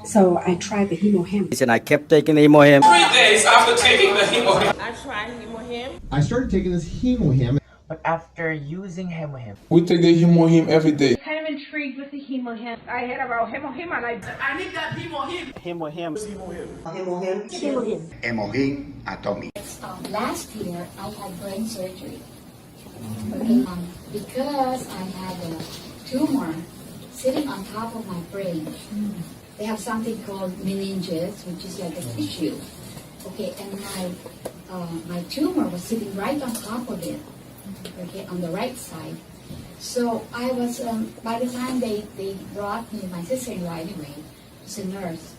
So I tried the HemoHIM. And I kept taking the HemoHIM. 3 days after taking the HemoHIM, I tried HemoHIM. I started taking this HemoHIM. But after using HemoHIM, we take the HemoHIM every day. Kind of intrigued with the HemoHIM. I heard about HemoHIM and I need that HemoHIM. HemoHIM, Atomy. Last year, I had brain surgery. Okay, because I had a tumor sitting on top of my brain. They have something called meninges, which is like a tissue. Okay, and my tumor was sitting right on top of it. Okay, on the right side. So I was, by the time they brought me, my sister-in-law anyway, who's a nurse,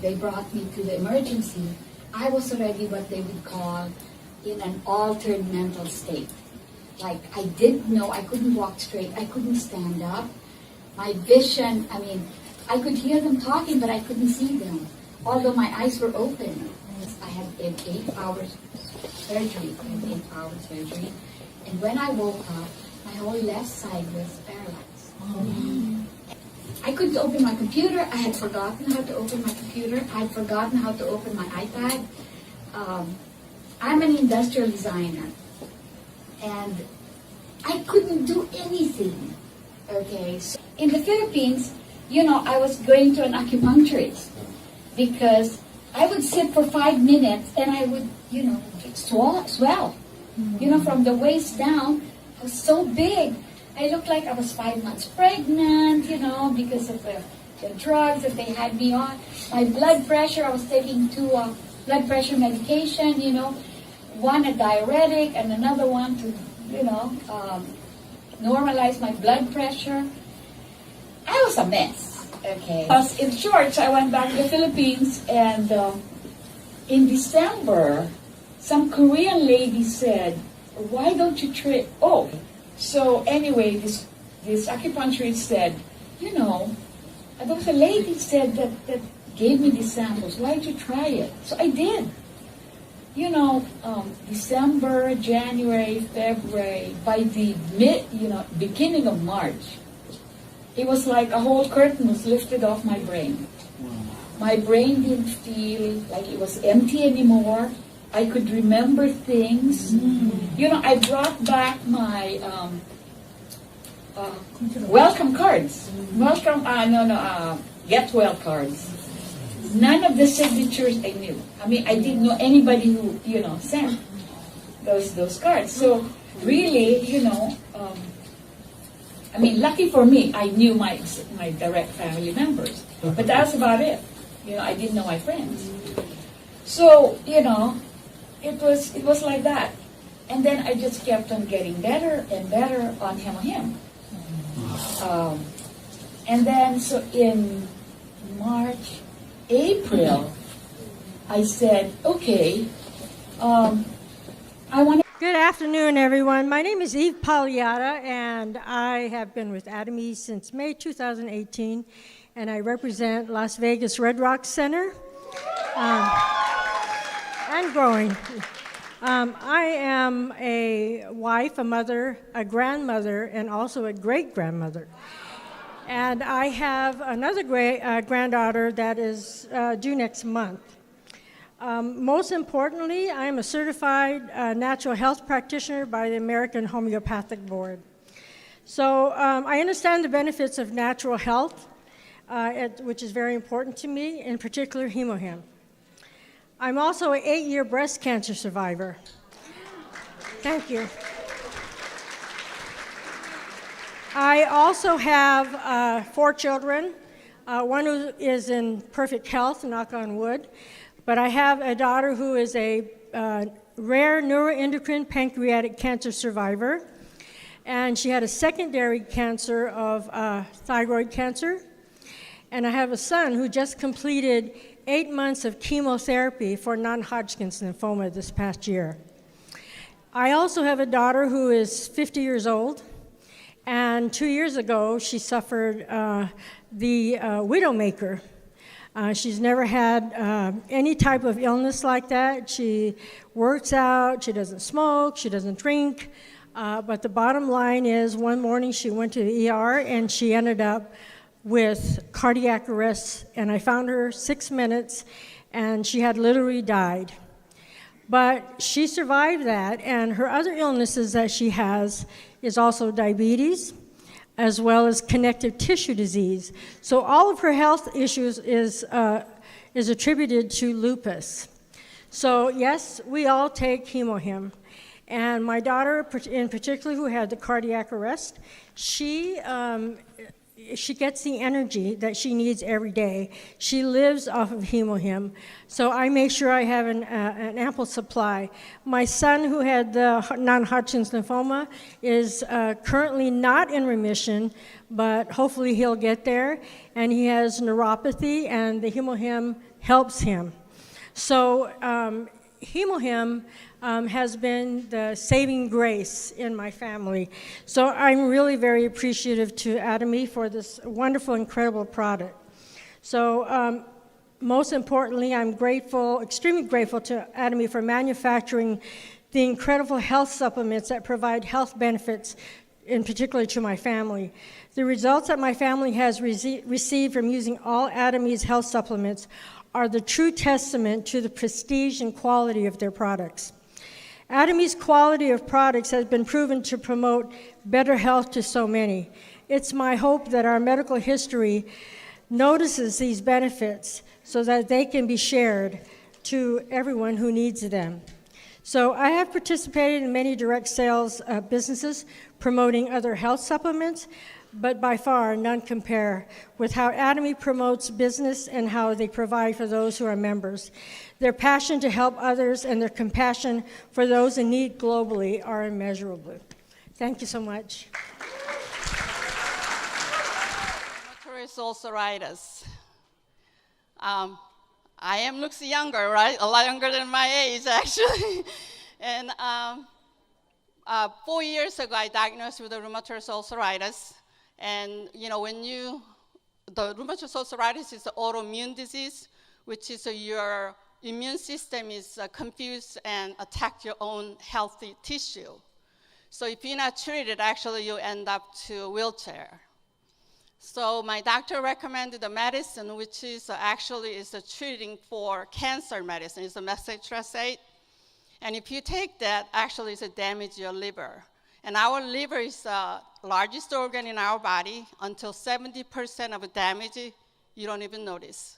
they brought me to the emergency. I was already what they would call in an altered mental state. Like, I didn't know, I couldn't walk straight, I couldn't stand up. My vision, I mean, I could hear them talking, but I couldn't see them, although my eyes were open. I had 8 hours surgery, and when I woke up, my whole left side was paralyzed. I couldn't open my computer. I had forgotten how to open my computer. I had forgotten how to open my iPad. I'm an industrial designer, and I couldn't do anything. Okay, so in the Philippines, you know, I was going to an acupuncturist because I would sit for 5 minutes and I would, you know, swell. You know, from the waist down, I was so big. I looked like I was 5 months pregnant, you know, because of the drugs that they had me on. My blood pressure, I was taking 2 blood pressure medication, you know, one a diuretic and another one to, you know, normalize my blood pressure. I was a mess, okay. In short, I went back to the Philippines, and in December, some Korean lady said, why don't you try? Oh, so anyway, this acupuncturist said, you know, there was a lady said that gave me these samples. Why don't you try it? So I did. You know, December, January, February, by the beginning of March, it was like a whole curtain was lifted off my brain. My brain didn't feel like it was empty anymore. I could remember things. You know, I brought back my welcome cards. Get well cards. None of the signatures I knew. I mean, I didn't know anybody who, you know, sent those cards. So really, you know, I mean, lucky for me, I knew my direct family members. But that's about it. You know, I didn't know my friends. So, you know, it was like that. And then I just kept on getting better and better on HemoHIM. And then, so in March, April, I said, okay, I want to... Good afternoon, everyone. My name is Eve Pagliata, and I have been with Atomy since May 2018, and I represent Las Vegas Red Rocks Center, and growing. I am a wife, a mother, a grandmother, and also a great-grandmother. And I have another granddaughter that is due next month. Most importantly, I am a certified natural health practitioner by the American Homeopathic Board. So I understand the benefits of natural health, which is very important to me, in particular HemoHIM. I'm also an 8-year breast cancer survivor. Thank you. I also have 4 children, one who is in perfect health, knock on wood, but I have a daughter who is a rare neuroendocrine pancreatic cancer survivor, and she had a secondary cancer of thyroid cancer, and I have a son who just completed 8 months of chemotherapy for non-Hodgkin's lymphoma this past year. I also have a daughter who is 50 years old, and 2 years ago she suffered the widowmaker. She's never had any type of illness like that. She works out, she doesn't smoke, she doesn't drink, but the bottom line is one morning she went to the ER and she ended up with cardiac arrest, and I found her 6 minutes, and she had literally died. But she survived that, and her other illnesses that she has is also diabetes, as well as connective tissue disease. So all of her health issues is attributed to lupus. So yes, we all take HemoHIM. And my daughter in particular, who had the cardiac arrest, she gets the energy that she needs every day. She lives off of HemoHIM, so I make sure I have an ample supply. My son, who had the non-Hodgkin's lymphoma, is currently not in remission, but hopefully he'll get there. And he has neuropathy, and the HemoHIM helps him. So HemoHIM has been the saving grace in my family. So I'm really very appreciative to Atomy for this wonderful, incredible product. So most importantly, I'm grateful, extremely grateful to Atomy for manufacturing the incredible health supplements that provide health benefits, in particular to my family. The results that my family has received from using all Atomy's health supplements are the true testament to the prestige and quality of their products. Atomy's quality of products has been proven to promote better health to so many. It's my hope that our medical history notices these benefits so that they can be shared to everyone who needs them. So I have participated in many direct sales businesses promoting other health supplements, but by far none compare with how Atomy promotes business and how they provide for those who are members. Their passion to help others and their compassion for those in need globally are immeasurable. Thank you so much. Rheumatoid arthritis. I looks younger, right? A lot younger than my age, actually. And 4 years ago, I diagnosed with rheumatoid arthritis. And the rheumatoid arthritis is an autoimmune disease, which is your immune system is confused and attack your own healthy tissue. So if you're not treated, actually you end up to a wheelchair. So my doctor recommended a medicine, which is actually is a treating for cancer medicine. It's a methotrexate. And if you take that, actually it's a damage your liver. And our liver is the largest organ in our body. Until 70% of the damage, you don't even notice.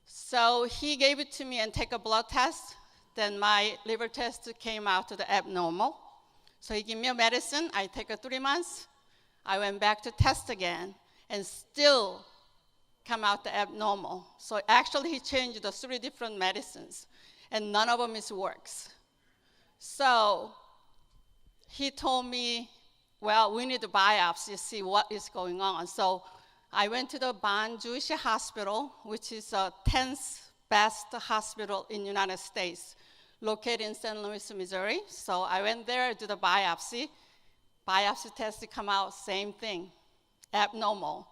So he gave it to me and take a blood test. Then my liver test came out to the abnormal. So he gave me a medicine. I take it 3 months. I went back to test again and still come out the abnormal. So actually he changed the 3 different medicines and none of them works. So he told me, well, we need a biopsy to see what is going on. So I went to the Bonn Jewish Hospital, which is the 10th best hospital in the United States, located in St. Louis, Missouri. So I went there to do the biopsy. Biopsy test to come out, same thing, abnormal.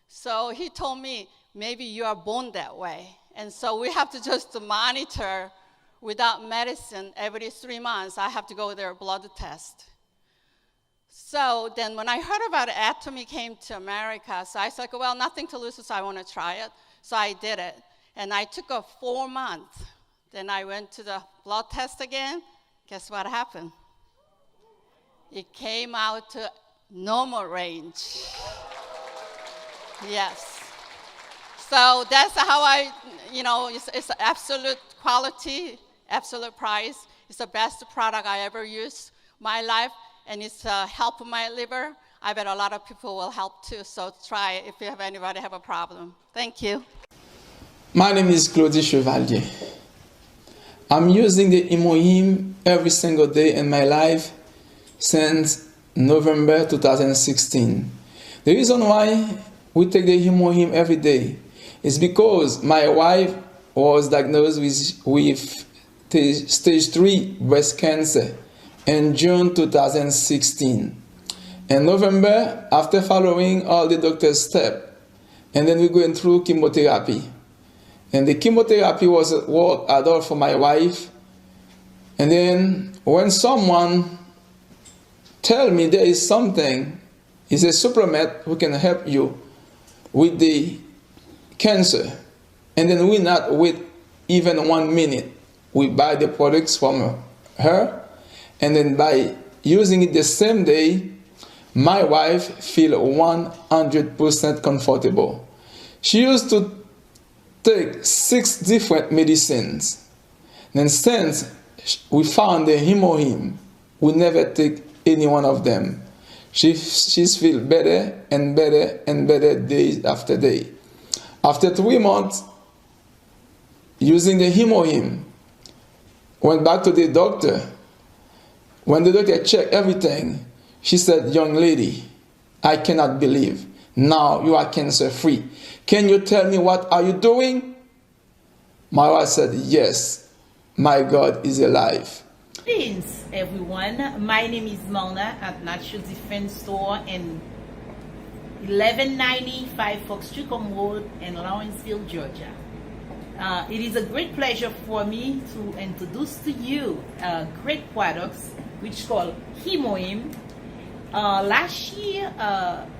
So he told me, maybe you are born that way. And so we have to just monitor without medicine every 3 months. I have to go there, blood test. So then when I heard about it, Atomy came to America, so I said, well, nothing to lose, so I want to try it. So I did it. And I took a 4 month. Then I went to the blood test again. Guess what happened? It came out to normal range. Yes. So that's how it's absolute quality, absolute price. It's the best product I ever used my life, and it's helped my liver. I bet a lot of people will help too, so try it if you have anybody have a problem. Thank you. My name is Claudie Chevalier. I'm using the HemoHIM every single day in my life since November 2016. The reason why we take the HemoHIM every day is because my wife was diagnosed with stage 3 breast cancer in June 2016. In November, after following all the doctor's steps, and then we're going through chemotherapy. And the chemotherapy was work at all for my wife. And then when someone tell me there is something, is a supplement who can help you with the cancer, and then we not wait even 1 minute. We buy the products from her, and then by using it the same day, my wife feel 100% comfortable. She used to take 6 different medicines. And since we found the HemoHIM, we never take any one of them. She's feel better and better and better day after day. After 3 months using the HemoHIM, went back to the doctor. When the doctor checked everything, she said, "Young lady, I cannot believe. Now you are cancer free. Can you tell me what are you doing?" My wife said, "Yes, my God is alive." Greetings, everyone. My name is Mona at Natural Defense Store in 1195 Fox Tricom Road in Lawrenceville, Georgia. It is a great pleasure for me to introduce to you great products which called HemoHIM. Last year,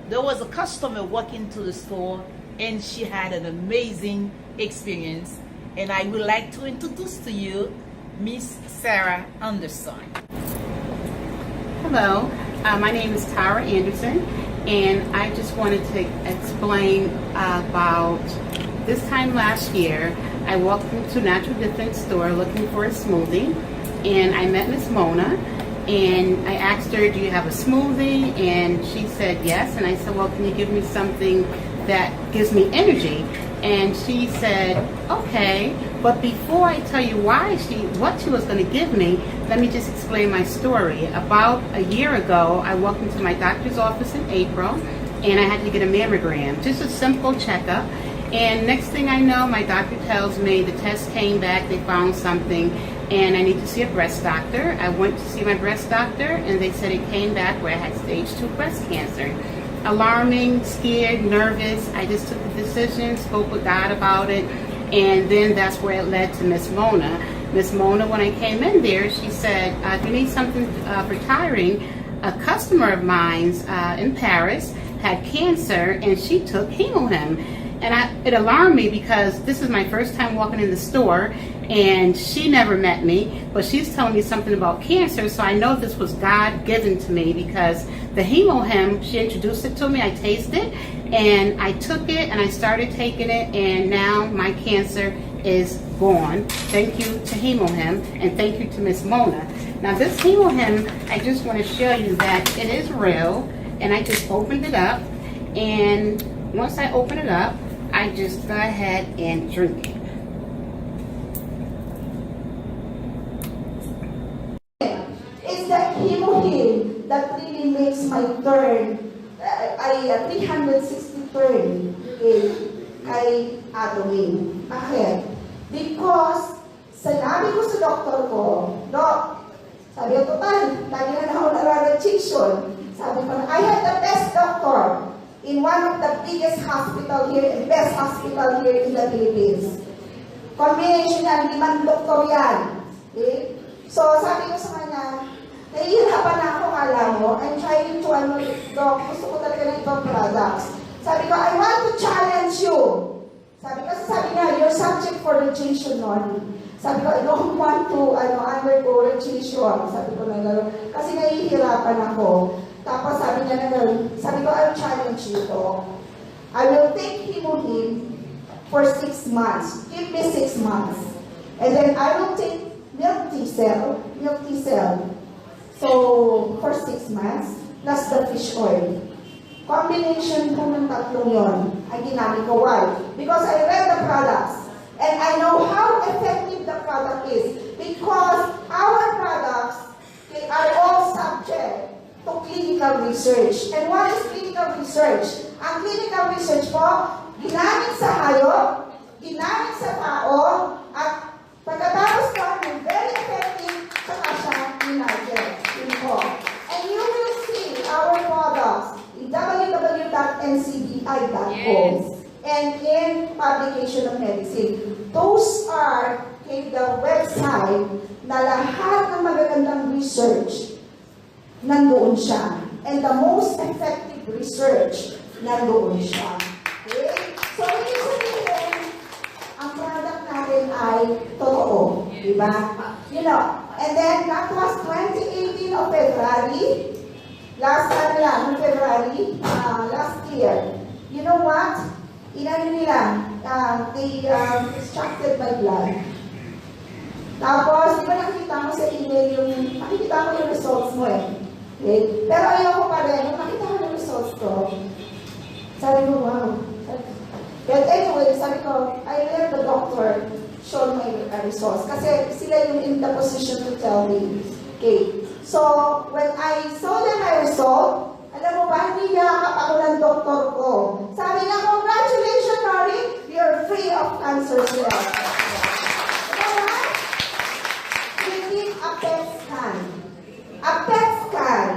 there was a customer walking to the store and she had an amazing experience. And I would like to introduce to you Miss Sarah Anderson. Hello, my name is Tara Anderson, and I just wanted to explain about this time last year. I walked into Natural Defense Store looking for a smoothie, and I met Miss Mona, and I asked her, "Do you have a smoothie?" And she said yes, and I said, "Well, can you give me something that gives me energy?" And she said, "Okay, but before I tell you what she was going to give me, let me just explain my story. About a year ago, I walked into my doctor's office in April, and I had to get a mammogram, just a simple checkup. And next thing I know, my doctor tells me the test came back, they found something, and I need to see a breast doctor. I went to see my breast doctor, and they said it came back where I had stage 2 breast cancer. Alarming, scared, nervous. I just took the decision, spoke with God about it, and then that's where it led to Miss Mona. Miss Mona, when I came in there, she said, "If you need something for tiring," a customer of mine's in Paris had cancer, and she took HemoHIM. And it alarmed me because this is my first time walking in the store, and she never met me, but she's telling me something about cancer, so I know this was God given to me because the HemoHIM, she introduced it to me, I tasted it, and I took it, and I started taking it, and now my cancer is gone. Thank you to HemoHIM, and thank you to Miss Mona. Now this HemoHIM, I just want to show you that it is real, and I just opened it up, and once I open it up, I just go ahead and drink it. It's the HemoHIM that really makes my turn, 360 turn kay Atomy. Bakit? Because sinabi ko sa doktor ko, "Doc," sabi ko, "Total, lagi na ako nare-rejection." Sabi ko, "I have the best doctor in one of the biggest hospital here, and best hospital here in the Philippines. Combination yan, 5 doktor yan." Okay? So, sabi ko sa kanya, nahihirapan na ako, kala mo. I'm trying to, Doc, gusto ko talaga ng ibang products. Sabi ko, "I want to challenge you." Sabi niya, "You're subject for rejection only." Sabi ko, "I don't want to undergo rejection." Sabi ko na gano'n, kasi nahihirapan ako. Tapos sabi niya na gano'n, sabi ko, "I'll challenge you to. I will take HemoHIM for 6 months. Give me 6 months. And then I will take milk tea cell. So, for 6 months, plus the fish oil. Combination po ng tatlong yon ay ginamit ko. Why? Because I read the products and I know how effective the product is. Because our products are all subject to clinical research. And what is clinical research? Ang clinical research po, ginamit sa hayop, ginamit sa tao, at pagkatapos po, very effective, saka siya ginagit. Yun po. And you will see our products in www.ncbi.com and in Publication of Medicine. Those are the website na lahat ng magagandang research nandoon siya. And the most effective research nandoon siya. Okay? So, ibig sabihin, ang product natin ay totoo. Diba? You know, and then that was 2018 of February. Last time lang, February, last year. You know what? Inano nila, they extracted my blood. Tapos, di ba nakikita mo sa email nakikita mo yung results mo eh. Okay? Pero ayoko pa rin, nung nakita ko yung results ko, sabi ko, wow. But anyway, sabi ko, I let the doctor show my results. Kasi sila yung in the position to tell me. Okay. So, when I saw them my result, alam mo ba, hindi yakap ako ng doktor ko. Sabi niya, congratulations, Rory, you're free of cancer cells. A PET scan. A PET scan.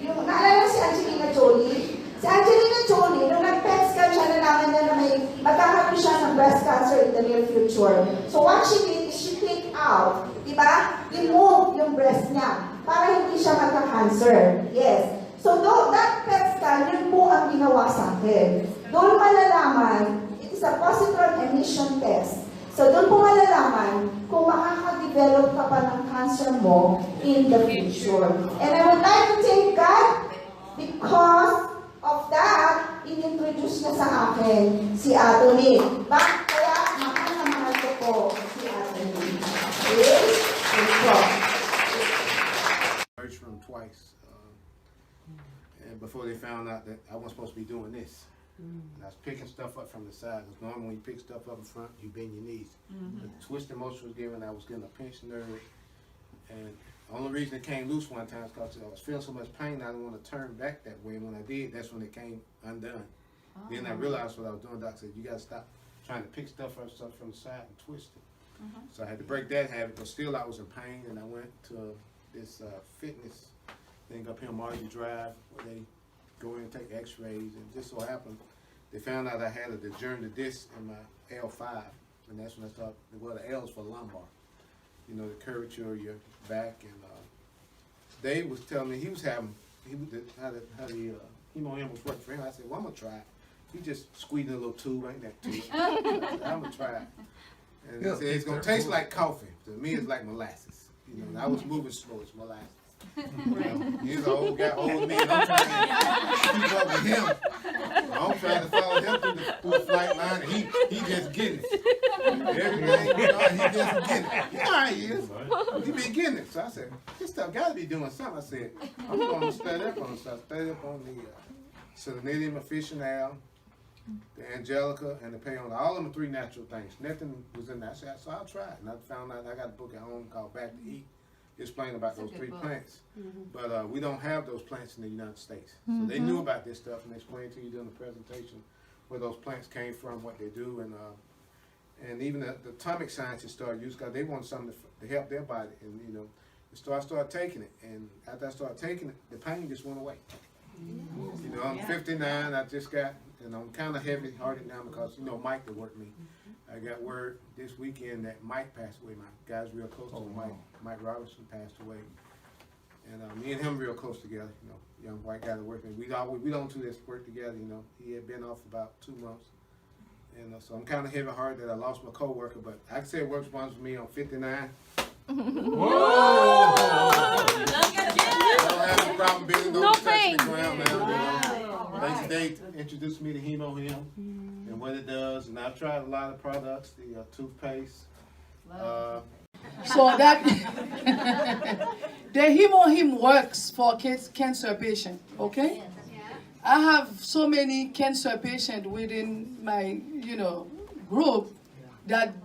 Yung, naalala si Angelina Jolie? Si Angelina Jolie, nung nag-PET scan siya, nalaman niya na may magkakaroon siya ng breast cancer in the near future. So what she did is she take out, di ba? Remove yung breast niya para hindi siya magka-cancer. Yes. So that PET scan, yun po ang ginawa sa akin. Doon malalaman, it is a positron emission test. So doon po malalaman kung makaka-develop ka pa ng cancer mo in the future. And I would like to thank God because of that, inintroduce niya sa akin si Atomy. Bakit kaya mahal na mahal ko po si Atomy? Okay? Searched for them twice. And before they found out that I wasn't supposed to be doing this. And I was picking stuff up from the side. Because normally when you pick stuff up in front, you bend your knees. The twisted motion was given, I was getting a pinched nerve. And the only reason it came loose one time is because I was feeling so much pain, I didn't want to turn back that way. And when I did, that's when it came undone. Then I realized what I was doing. Doc said, you got to stop trying to pick stuff up from the side and twist it. So I had to break that habit, but still I was in pain. And I went to this fitness thing up here on Margie Drive where they go in and take x-rays, and just so happened they found out I had a degenerative disc in my L5, and that's when I started, well, the L's for lumbar, you know, the curvature of your back. And Dave was telling me how the HemoHIM was working for him. I said, well, I'm gonna try it. He just squeezed in a little tube, ain't that tube? I'm gonna try it. And he said, it's gonna taste like coffee. To me, it's like molasses. You know, I was moving slow, it's molasses. He's an old guy, old man. I'm trying to keep up with him. I'm trying to follow him through the flight line, and he just getting it. Everything, you know, he just getting it. Yeah, he is. He been getting it. So I said, this stuff got to be doing something. I said, I'm going to study up on it. So I studied up on the Selenium officinale, the Angelica, and the Peona. All of them 3 natural things. Nothing was in that. So I'll try it. And I found out I got a book at home called Back to Eat. Explain about those 3 plants, but we don't have those plants in the United States. So they knew about this stuff, and they explained to you during the presentation where those plants came from, what they do, and even the atomic scientists started using because they want something to help their body, and you know, I started taking it, and after I started taking it, the pain just went away. You know, I'm 59. I just got, and I'm kind of heavy-hearted now because you know Mike that worked me. I got word this weekend that Mike passed away. My guy's real close to Mike. Mike Robertson passed away, and me and him real close together. You know, young white guy that worked with me. We don't do this work together. You know, he had been off about 2 months, and so I'm kind of heavy-hearted that I lost my coworker. But I can say it works once for me. I'm 59. Whoa! I don't have no problem being no pain. Thanks to Dave introduced me to HemoHIM and what it does, and I've tried a lot of products, the toothpaste. So that the HemoHIM works for cancer patients, okay? I have so many cancer patients within my, group that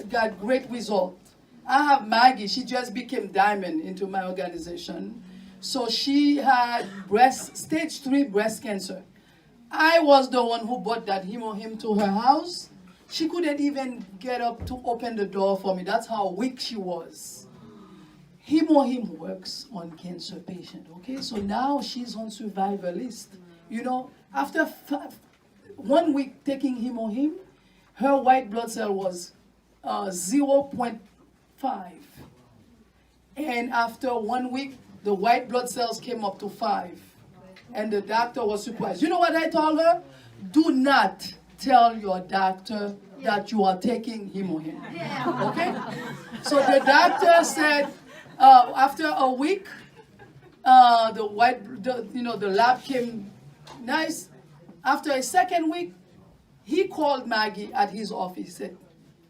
got great results. I have Maggie, she just became diamond into my organization. So she had stage 3 breast cancer. I was the one who brought that HemoHIM to her house. She couldn't even get up to open the door for me. That's how weak she was. HemoHIM works on cancer patients, okay? So now she's on survivor list. You know, after 1 week taking HemoHIM, her white blood cell was 0.5. And after 1 week, the white blood cells came up to 5. And the doctor was surprised. You know what I told her? Do not tell your doctor that you are taking HemoHIM. Okay? So the doctor said after a week, the lab came nice. After a second week, he called Maggie at his office. He said,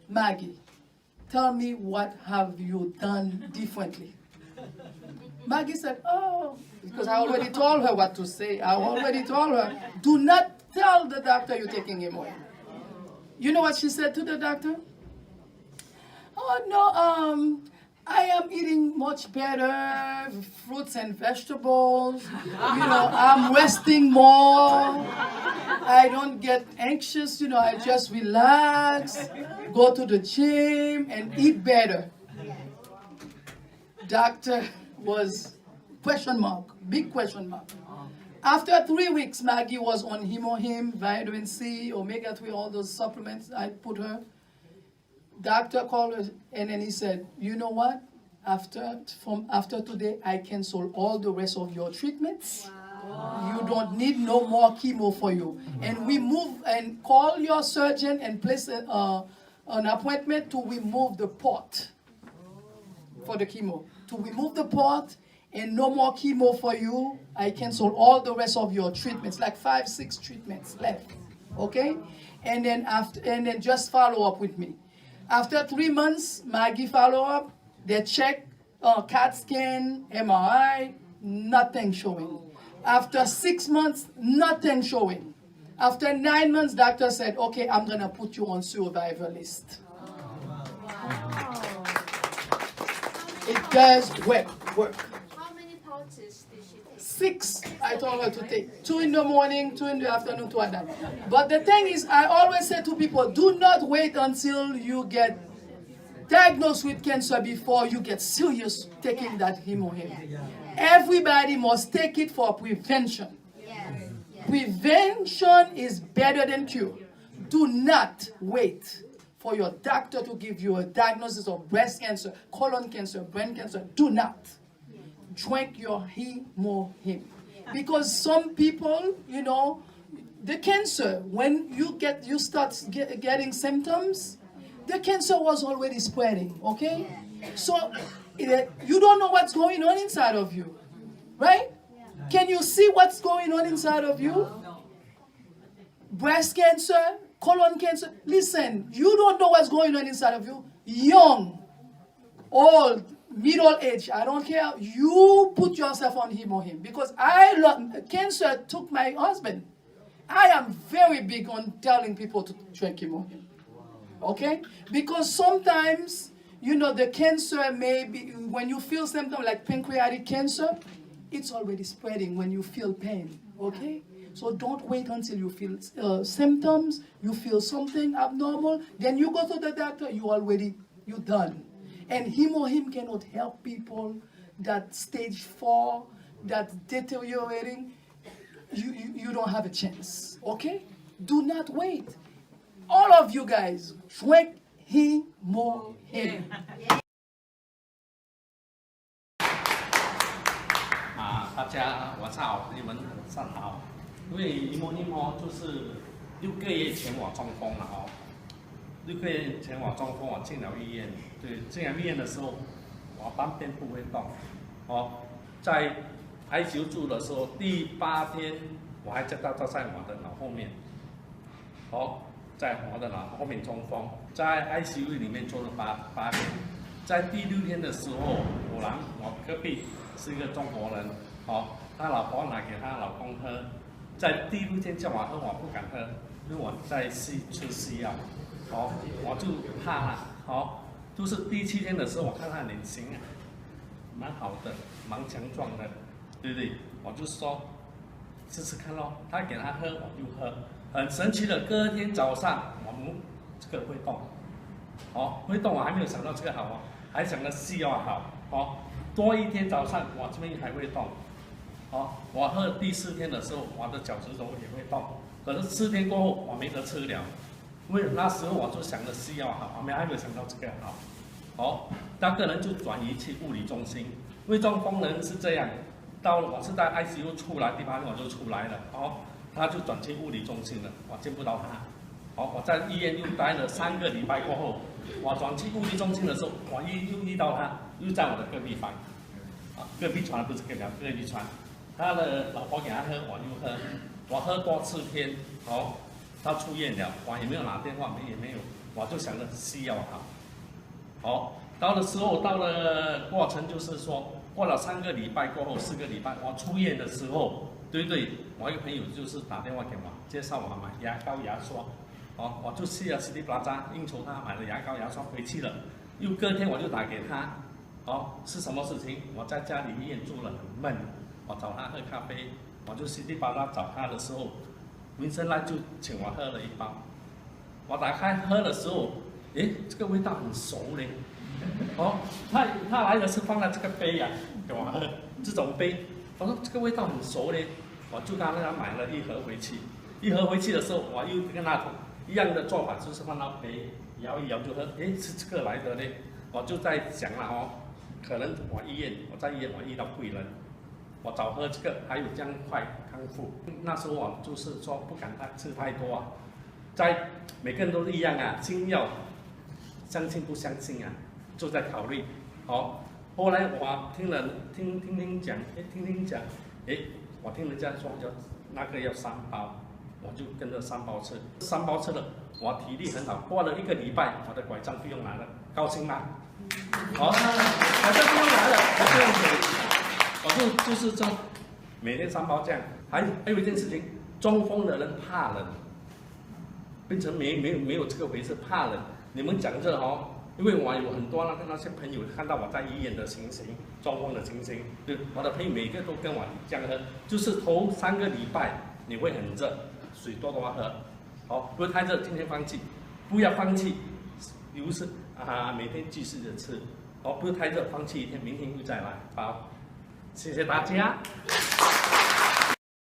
Maggie, tell me what have you done differently? Maggie said, oh, because I already told her what to say. I already told her, do not tell the doctor you're taking HemoHIM. You know what she said to the doctor? Oh, no, I am eating much better, fruits and vegetables. I'm resting more. I don't get anxious, I just relax, go to the gym, and eat better. Doctor was big question mark. After 3 weeks, Maggie was on HemoHIM, vitamin C, omega-3, all those supplements I put her. Doctor called her and then he said, you know what? After today, I cancel all the rest of your treatments. Wow. You don't need no more chemo for you. And we move and call your surgeon and place an appointment to remove the port for the chemo. To remove the port and no more chemo for you. I cancel all the rest of your treatments, like 5-6 treatments left. Okay? And then just follow up with me. After 3 months, Maggie follow up. They check CAT scan, MRI, nothing showing. After 6 months, nothing showing. After 9 months, doctor said, okay, I'm going to put you on survivor list. Wow. It does work. How many pouches did she take? 6, I told her to take. 2 in the morning, 2 in the afternoon, 2 at night. But the thing is, I always say to people, do not wait until you get diagnosed with cancer before you get serious taking that HemoHIM. Everybody must take it for prevention. Prevention is better than cure. Do not wait for your doctor to give you a diagnosis of breast cancer, colon cancer, brain cancer. Do not. Drink your HemoHIM. Because some people, the cancer, when you start getting symptoms, the cancer was already spreading, okay? So you don't know what's going on inside of you, right? Can you see what's going on inside of you? Breast cancer, colon cancer. Listen, you don't know what's going on inside of you. Young, old, middle age, I don't care. You put yourself on HemoHIM because cancer took my husband. I am very big on telling people to drink HemoHIM. Okay? Because sometimes, the cancer may be, when you feel symptoms like pancreatic cancer, it's already spreading when you feel pain. Okay? So don't wait until you feel symptoms, you feel something abnormal, then you go to the doctor, you're done. And HemoHIM cannot help people that stage 4, that's deteriorating. You don't have a chance. Okay? Do not wait. All of you guys, drink HemoHIM. 大家晚上好，你们上好。因为HemoHIM就是6个月前我中风了6个月前我中风，我进了医院。对，进了医院的时候，我半边不会动。在 ICU 住的时候，第8天我还知道它在我的脑后面。在我的脑后面中风，在 ICU 里面做了8天。在第6天的时候，果然我隔壁是一个中国人，他老婆拿给他老公喝。在第6天叫我喝，我不敢喝，因为我在吃西药，我就怕了，就是第7天的时候，我看他脸型蛮好的，蛮强壮的，对不对？我就说试试看咯，他给他喝我就喝，很神奇的，隔天早上我们这个会动，会动，我还没有想到这个好还想到西药好，多一天早上我这边还会动。我喝第4天的时候，我的脚趾头也会动。可是4天过后，我没得吃了，因为那时候我就想着西药好，我还没有想到这个好。那个人就转移去物理中心，因为中风人是这样，我是在 ICU 出来，第8天我就出来了，他就转去物理中心了，我见不到他，好，我在医院又待了3个礼拜过后，我转去物理中心的时候，我又遇到他，又在我的隔壁房，隔壁床不是隔壁床，他的老婆给他喝，我又喝，我喝多次天，好，他出院了，我也没有拿电话，也没有，我就想着西药好，好，到了过程就是说，过了3个礼拜过后，4个礼拜，我出院的时候，对，我一个朋友就是打电话给我，介绍我买牙膏牙刷。哦，我就去了 City Plaza 应酬他买了牙膏牙刷回去了，又隔天我就打给他，哦，是什么事情？我在家里面住了很闷，我找他喝咖啡，我就 City Plaza 找他的时候，民生来就请我喝了1包，我打开喝的时候，诶，这个味道很熟嘞，哦，他来的是放在这个杯呀、给我喝，这种杯，我说这个味道很熟嘞，我就跟他买了1盒回去，回去的时候，我又跟他一样的做法，就是放到杯摇一摇就喝，诶，是这个来的嘞，我就在想了哦，可能我在医院我遇到贵人，我早喝这个还有这样快康复。那时候我就是说不敢吃太多啊，在每个人都一样啊，新药相信不相信啊，就在考虑。好，后来我听讲，诶，我听人家说那个要3包。我就跟着3包吃，3包吃了，我体力很好。过了1个礼拜，我的拐杖不用拿了，高兴吗？好，拐杖不用拿了，我不用走，我就是这，每天3包这样。还有一件事情，中风的人怕冷，变成没有这个回事，怕冷。你们讲这哦，因为我有很多那些朋友看到我在医院的情形，中风的情形，对，我的朋友每个都跟我这样喝，就是头3个礼拜你会很热。水多喝，好，不是太热，今天放弃，不要放弃，有时每天继续的吃，好，不是太热，放弃1天，明天又再来，好，谢谢大家。